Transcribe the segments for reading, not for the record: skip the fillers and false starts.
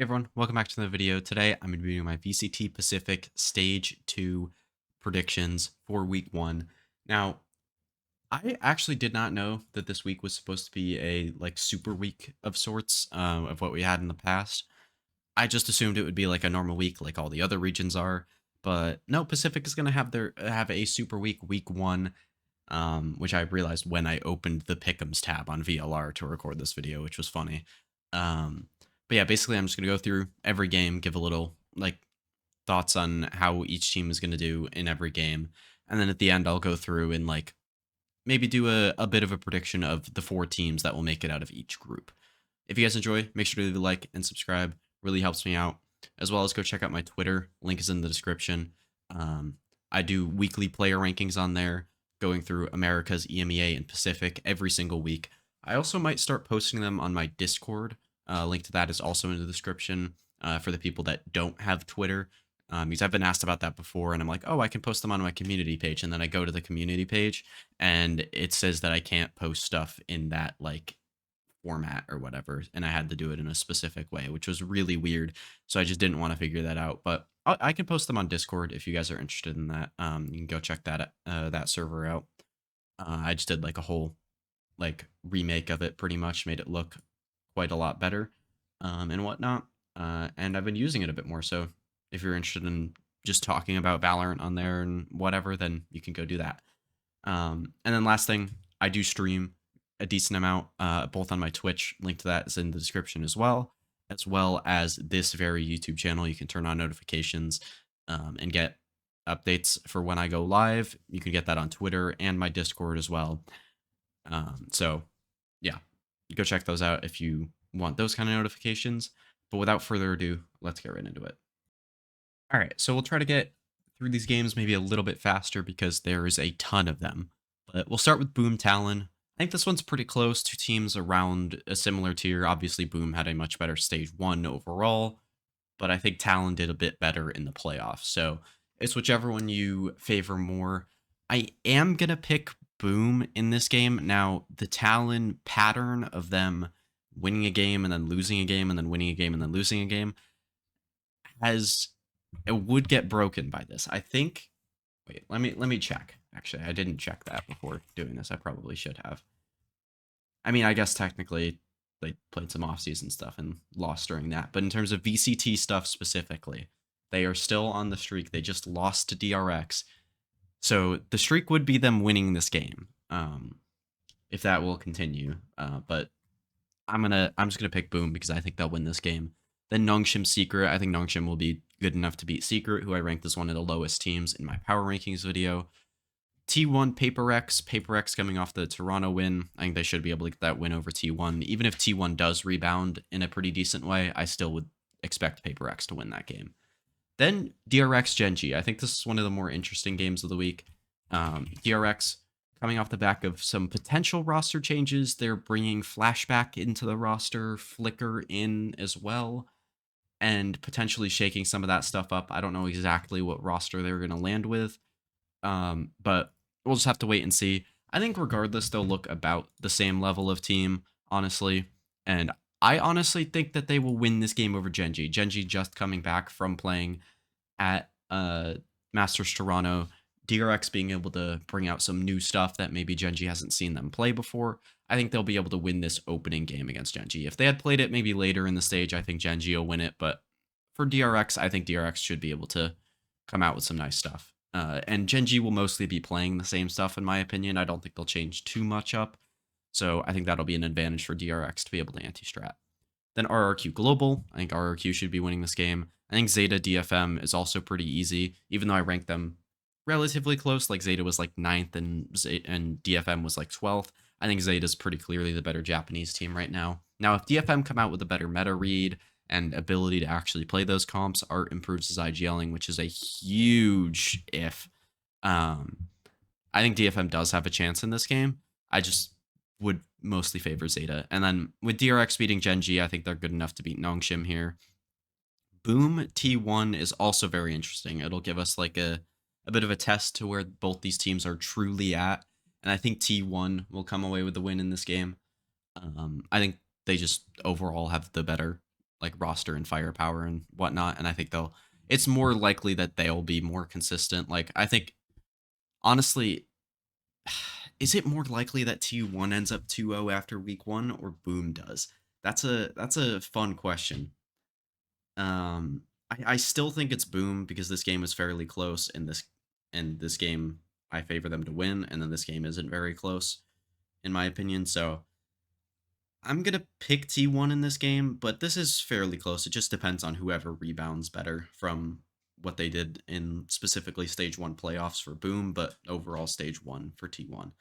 Hey everyone, welcome back to the video. Today I'm going to be doing my VCT Pacific Stage 2 predictions for week 1. Now, I actually did not know that this week was supposed to be a super week of sorts of what we had in the past. I just assumed it would be like a normal week like all the other regions are, but no, Pacific is going to have a super week 1, which I realized when I opened the Pickems tab on VLR to record this video, which was funny. But yeah, basically I'm just going to go through every game, give a little thoughts on how each team is going to do in every game. And then at the end, I'll go through and maybe do a bit of a prediction of the 4 teams that will make it out of each group. If you guys enjoy, make sure to leave a like and subscribe. Really helps me out. As well as go check out my Twitter. Link is in the description. I do weekly player rankings on there, going through Americas, EMEA, and Pacific every single week. I also might start posting them on my Discord. Link to that is also in the description for the people that don't have Twitter. Because I've been asked about that before, and I'm like, oh, I can post them on my community page. And then I go to the community page, and it says that I can't post stuff in that format or whatever, and I had to do it in a specific way, which was really weird. So I just didn't want to figure that out. But I can post them on Discord if you guys are interested in that. You can go check that server out. I just did a whole remake of it, pretty much made it look quite a lot better and whatnot. And I've been using it a bit more. So if you're interested in just talking about Valorant on there and whatever, then you can go do that. And then last thing, I do stream a decent amount, both on my Twitch. Link to that is in the description as well as this very YouTube channel. You can turn on notifications and get updates for when I go live. You can get that on Twitter and my Discord as well. So yeah, go check those out if you want those kind of notifications. But without further ado, let's get right into it. All right, so we'll try to get through these games maybe a little bit faster because there is a ton of them. But we'll start with Boom Talon. I think this one's pretty close. 2 teams around a similar tier. Obviously, Boom had a much better stage 1 overall, but I think Talon did a bit better in the playoffs. So it's whichever one you favor more. I am going to pick Boom in this game. Now, the Talon pattern of them winning a game and then losing a game and then winning a game and then losing a game it would get broken by this. I think. Wait, let me check. Actually, I didn't check that before doing this. I probably should have. I mean, I guess technically they played some off-season stuff and lost during that. But in terms of VCT stuff specifically, they are still on the streak. They just lost to DRX. So the streak would be them winning this game, if that will continue. But I'm just gonna pick Boom because I think they'll win this game. Then Nongshim Secret. I think Nongshim will be good enough to beat Secret, who I ranked as one of the lowest teams in my power rankings video. T1 Paper X coming off the Toronto win. I think they should be able to get that win over T1. Even if T1 does rebound in a pretty decent way, I still would expect Paper X to win that game. Then DRX Genji. I think this is one of the more interesting games of the week. DRX coming off the back of some potential roster changes. They're bringing Flashback into the roster, Flicker in as well, and potentially shaking some of that stuff up. I don't know exactly what roster they're going to land with, but we'll just have to wait and see. I think regardless, they'll look about the same level of team, honestly. And I honestly think that they will win this game over Genji. Genji just coming back from playing at Masters Toronto. DRX being able to bring out some new stuff that maybe Genji hasn't seen them play before. I think they'll be able to win this opening game against Genji. If they had played it maybe later in the stage, I think Genji will win it. But for DRX, I think DRX should be able to come out with some nice stuff. And Genji will mostly be playing the same stuff, in my opinion. I don't think they'll change too much up. So I think that'll be an advantage for DRX to be able to anti-strat. Then RRQ Global. I think RRQ should be winning this game. I think Zeta DFM is also pretty easy, even though I rank them relatively close. Like Zeta was 9th and DFM was 12th. I think Zeta's pretty clearly the better Japanese team right now. Now, if DFM come out with a better meta read and ability to actually play those comps, Art improves his IGLing, which is a huge if. I think DFM does have a chance in this game. I just would mostly favor Zeta. And then with DRX beating Genji, I think they're good enough to beat Nongshim here. Boom T1 is also very interesting. It'll give us a bit of a test to where both these teams are truly at. And I think T1 will come away with the win in this game. I think they just overall have the better like roster and firepower and whatnot. And I think it's more likely that they'll be more consistent. Like, I think, honestly, is it more likely that T1 ends up 2-0 after week one or Boom does? That's a fun question. I still think it's Boom because this game is fairly close, and this game I favor them to win, and then this game isn't very close in my opinion. So I'm gonna pick T1 in this game, but this is fairly close. It just depends on whoever rebounds better from what they did in specifically stage one playoffs for Boom, but overall stage one for T1.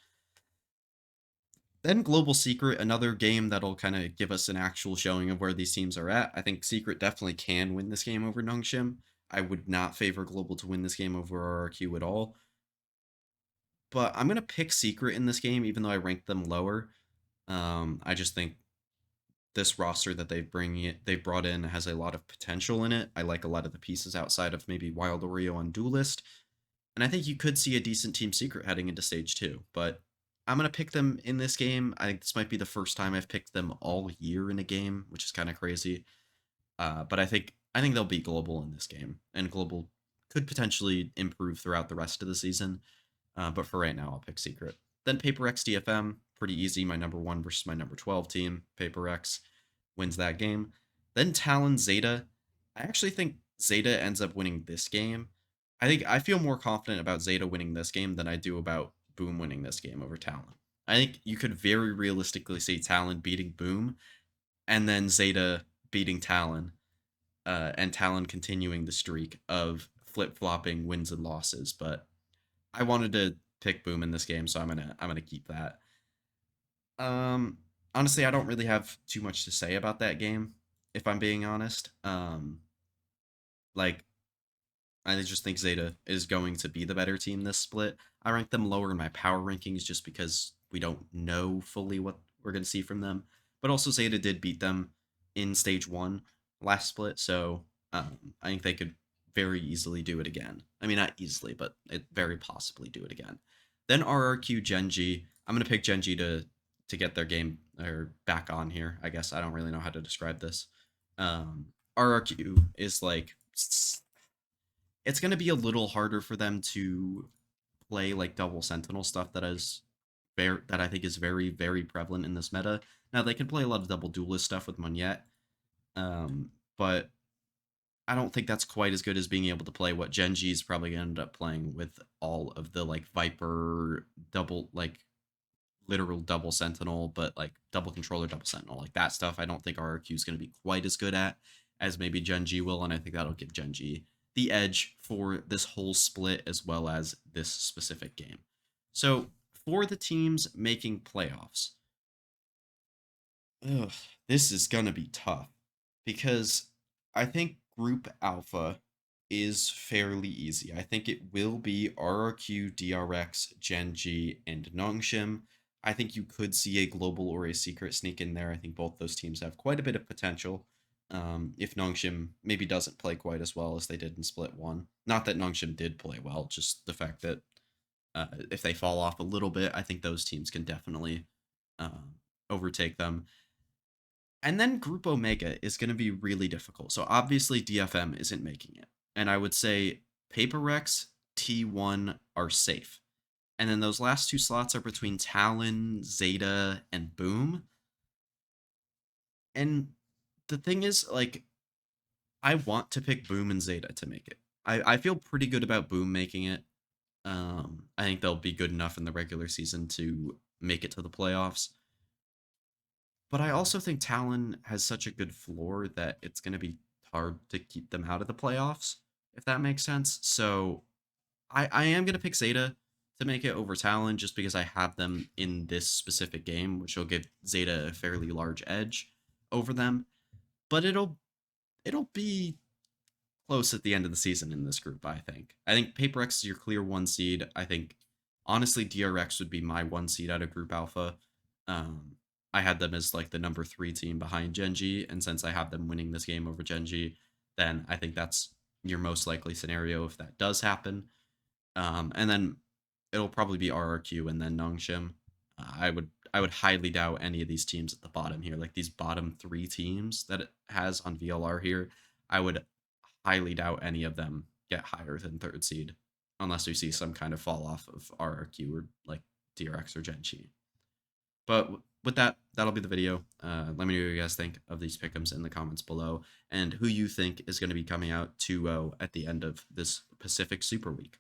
Then Global Secret, another game that'll kind of give us an actual showing of where these teams are at. I think Secret definitely can win this game over Nongshim. I would not favor Global to win this game over RRQ at all. But I'm gonna pick Secret in this game, even though I ranked them lower. I just think this roster that they brought in has a lot of potential in it. I like a lot of the pieces outside of maybe Wild Oreo on Duelist, and I think you could see a decent Team Secret heading into stage two. But I'm gonna pick them in this game. I think this might be the first time I've picked them all year in a game, which is kind of crazy. But I think they'll beat Global in this game, and Global could potentially improve throughout the rest of the season. But for right now, I'll pick Secret. Then Paper X DFM, pretty easy. My number 1 versus my number 12 team. Paper X wins that game. Then Talon Zeta. I actually think Zeta ends up winning this game. I feel more confident about Zeta winning this game than I do about Boom winning this game over Talon. I think you could very realistically see Talon beating Boom and then Zeta beating Talon, and Talon continuing the streak of flip flopping wins and losses. But I wanted to pick Boom in this game, so I'm gonna keep that. Um, Honestly, I don't really have too much to say about that game, if I'm being honest. Like I just think Zeta is going to be the better team this split. I rank them lower in my power rankings just because we don't know fully what we're going to see from them. But also, Zeta did beat them in stage one last split, so I think they could very easily do it again. I mean, not easily, but it very possibly do it again. Then RRQ Genji. I'm going to pick Genji to get their game or back on here. I guess I don't really know how to describe this. RRQ is like it's going to be a little harder for them to play like double sentinel stuff that I think is very very prevalent in this meta. Now they can play a lot of double duelist stuff with Monette, but I don't think that's quite as good as being able to play what Genji is probably going to end up playing with all of the like Viper double like literal double sentinel, but like double controller, double sentinel, like that stuff. I don't think RRQ is going to be quite as good at as maybe Genji will, and I think that'll give Genji the edge for this whole split as well as this specific game. So for the teams making playoffs, ugh, this is gonna be tough because I think Group Alpha is fairly easy. I think it will be RRQ, DRX, Genji, and Nongshim. I think you could see a global or a secret sneak in there. I think both those teams have quite a bit of potential. If Nongshim maybe doesn't play quite as well as they did in Split 1. Not that Nongshim did play well, just the fact that if they fall off a little bit, I think those teams can definitely overtake them. And then Group Omega is going to be really difficult. So obviously DFM isn't making it. And I would say Paper X, T1 are safe. And then those last two slots are between Talon, Zeta, and Boom. And the thing is, like, I want to pick Boom and Zeta to make it. I feel pretty good about Boom making it. I think they'll be good enough in the regular season to make it to the playoffs. But I also think Talon has such a good floor that it's going to be hard to keep them out of the playoffs, if that makes sense. So I am going to pick Zeta to make it over Talon just because I have them in this specific game, which will give Zeta a fairly large edge over them. But it'll be close at the end of the season in this group, I think. I think Paper X is your clear one seed. I think, honestly, DRX would be my one seed out of Group Alpha. Um, I had them as like the number 3 team behind Genji, and since I have them winning this game over Genji, then I think that's your most likely scenario if that does happen. And then it'll probably be RRQ and then Nongshim. I would highly doubt any of these teams at the bottom here, like these bottom 3 teams that it has on VLR here. I would highly doubt any of them get higher than 3rd seed, unless we see some kind of fall off of RRQ or like DRX or Genchi. But with that, that'll be the video. Let me know what you guys think of these pick'ems in the comments below, and who you think is going to be coming out 2-0 at the end of this Pacific Super Week.